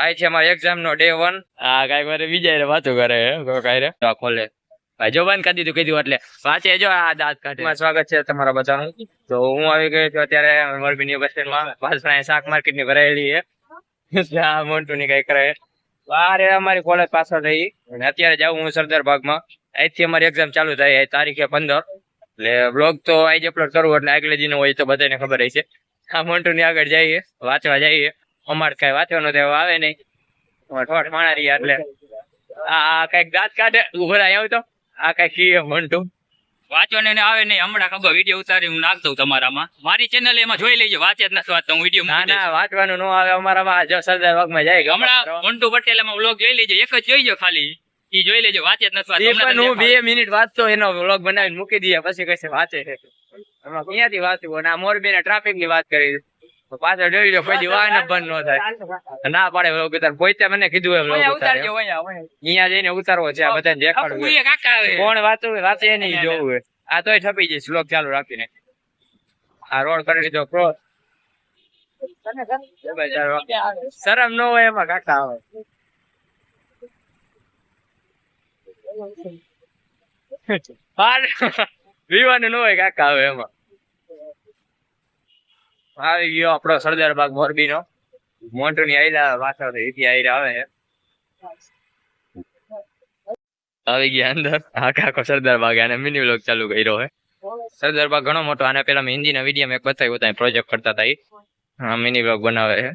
આ છે અમારા એક્ઝામ નો ડે 1. આ કઈ વાર બીજા વાતો કરે કઈ રે ખોલે ભાઈ જો બંધ કરી કીધું એટલે વાંચે જો આ દાંત કાઢે. સ્વાગત છે તમારા બધાનું. તો હું આવી ગયો છું અત્યારે મોરબીની બસ સ્ટેન્ડમાં. પાછળ શાક માર્કેટ ની ભરાયેલી છે. મોન્ટુ ની કઈ કરે અરે અમારી કોલેજ પાછળ રહી અને અત્યારે જાઉં હું સરદાર બાગમાં. અહીંથી અમારી એક્ઝામ ચાલુ થાય તારીખે 15. એટલે બ્લોગ તો આજ અપલોડ કરવું એટલે આગલે દિન હોય તો બધાને ખબર હશે. આ મોન્ટુ ની આગળ જઈએ વાંચવા જઈએ. અમારે કઈ વાંચવાનું તો આવે નહીં. ઠોઠ માણા રહ્યા એટલે આ કઈક દાંત કાઢે ઉભા આવ્યો તો આ કઈ કીએ મોન્ટુ વાંચવાને આવે નહીં. હમણાં ખબર વિડીયો ઉતારી હું નાખ દઉં તમારામાં. મારી ચેનલ એમાં જોઈ લેજો. વાંચે જ નથી વાંચતો હું વિડીયો. ના વાંચવાનું ન આવે અમારામાં. જો સરદાર બાગમાં જાય હમણાં મોન્ટુ પટેલ એમાં વ્લોગ જોઈ લેજો. એક જ જોઈજો ખાલી. ઈ જોઈ લેજો. વાંચે જ નથી વાંચતો. હું 2 મિનિટ વાંચતો એનો વ્લોગ બનાવીને મૂકી દઈએ પછી કઈ વાંચે છે. એમાં ક્યાંથી વાંચવું. અને આ મોરબી ને ટ્રાફિક ની વાત કરી પાછળ જોઈ લો કોઈ વાહન બંધ ન થાય. ના પાડે વ્લોગ ઉતાર. પોતે મને કીધું એ વ્લોગ ઉતારજો. અહીંયા જઈને ઉતારવો છે. આ બધાને દેખાડવું. કોણ વાંચે નહીં જોવું. આ તોય છપી જઈશ વ્લોગ ચાલુ રાખીને. આ રોડ કરી દીધો ક્રોસ. શરમ ન હોય એમાં કાકા આવે. વિવાનું ન હોય કાકા આવે એમાં. આવી ગયો આપણો સરદાર બાગ મોરબી નો. મોન્ટુ ની આયલા વાસળ આવે છે. આવી ગયા અંદર. આખો સરદાર બાગ અને મિની વ્લોગ ચાલુ કર્યો છે. સરદાર બાગ ઘણો મોટો. આને પેલા મેં હિન્દી ના વિડીયો એક બતાવ્યો હતા. પ્રોજેક્ટ કરતા હતા. મિની વ્લોગ બનાવે છે.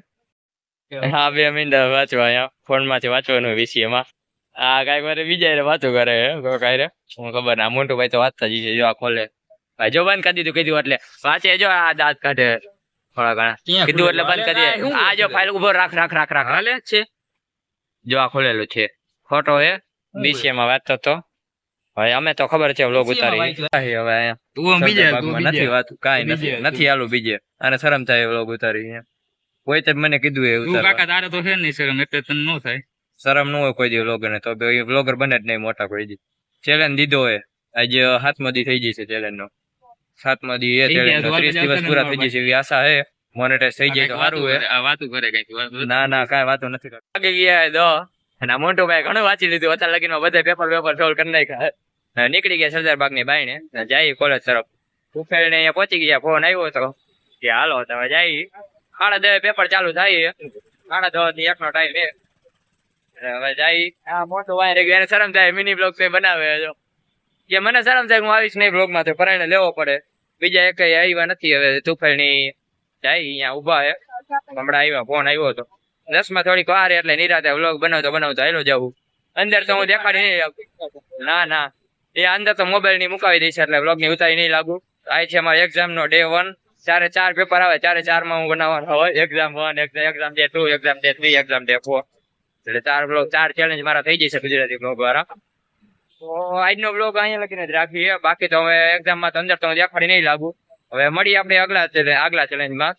હા 2 મિનિટ વાંચવા અહીંયા ફોન માંથી વાંચવાનું વિષયમાં. આ કઈ વાર બીજા વાતો કરે કઈ રે હું ખબર ના. મોન્ટુ ભાઈ તો વાંચતા જ છે. જો આ ખોલે ભાઈ જો બંધ કરી કીધું એટલે વાંચે જો આ દાંત કાઢે થોડા ઘણા કીધું એટલે બંધ કરી દે. આ જો ફાઇલ ઉભો રાખ હાલે છે. જો આ ખોલેલું છે. ફોટો હે બીસીએ માં વાંચતો તો. હવે અમે તો ખબર છે વ્લોગ ઉતારી. હવે નથી વાત કઈ નથી હાલું બીજે. અને શરમ થાય વ્લોગ ઉતારી. કોઈ તો મને કીધું એવું કાકા તારે તો છે નહીં શરમ એટલે તને ન થાય. શરમ ન હોય કોઈ દી વ્લોગર ને. તો વ્લોગર બને જ નહીં મોટા કોઈ દી. ચેલેન્જ દીધો હોય આજે 7મો દી થઈ જશે ચેલેન્જ નો. 7મો દી એ ચેલેન્જ 30 દિવસ પૂરા થઈ જશે એવી આશા હે. મોનેટાઈઝ થઈ જાય તો સારું હે. વાતું કરે કઈક. ના કાઈ વાતો નથી કરતો. આગે ગયા દો અને મોન્ટુ ભાઈ ઘણું વાંચી લીધું. અત્યારે લગીનમાં બધા પેપર સોલ્વ કરી નાખ્યા. નીકળી ગયા સરદાર બાગ ની બાઈને જાય કોલેજ તરફ. ઉફેલ ને અહીંયા પહોંચી ગયા. ફોન આવ્યો હતો કે હાલો તમે જાય. 10:30 પેપર ચાલુ થાય. 10:30 થી 1 નો ટાઈમ હે. હવે જાય. આ મોટો વાયર એને શરમ થાય. મિની બ્લોગ તો બનાવે જો કે મને શરમ થાય હું આવીશ નહીં બ્લોગ માં. તો પરાઈને લેવો પડે. બીજા એક આવ્યા નથી. હવે તુફેલ ની જાય અહીંયા ઉભા હે. હમણાં આવ્યા ફોન આવ્યો હતો 10 માં થોડીક વાર એટલે નિરાતે વ્લોગ બનાવતો હાલો જવું. અંદર તો હું દેખાડી નહીં. ના એ અંદર તો મોબાઈલ ની મુકાવી દઈશ એટલે વ્લોગ ની ઉતારી નહીં લાગુ. આ છે અમારા એક્ઝામ નો ડે 1. 4 પેપર આવે. 4 માં હું બનાવવાનો હોય. Exam 1 exam day 2 exam day 3 exam day 4. એટલે 4 બ્લોગ 4 ચેલેન્જ મારા થઈ જશે ગુજરાતી બ્લોગ વાળા. તો આજનો બ્લોગ અહીંયા લગીને જ રાખીએ. બાકી તો હવે એક્ઝામ માં તો અંદર તો દેખાડી નહીં લાગુ. હવે મળીએ આપણે આગલા ચેલેન્જમાં.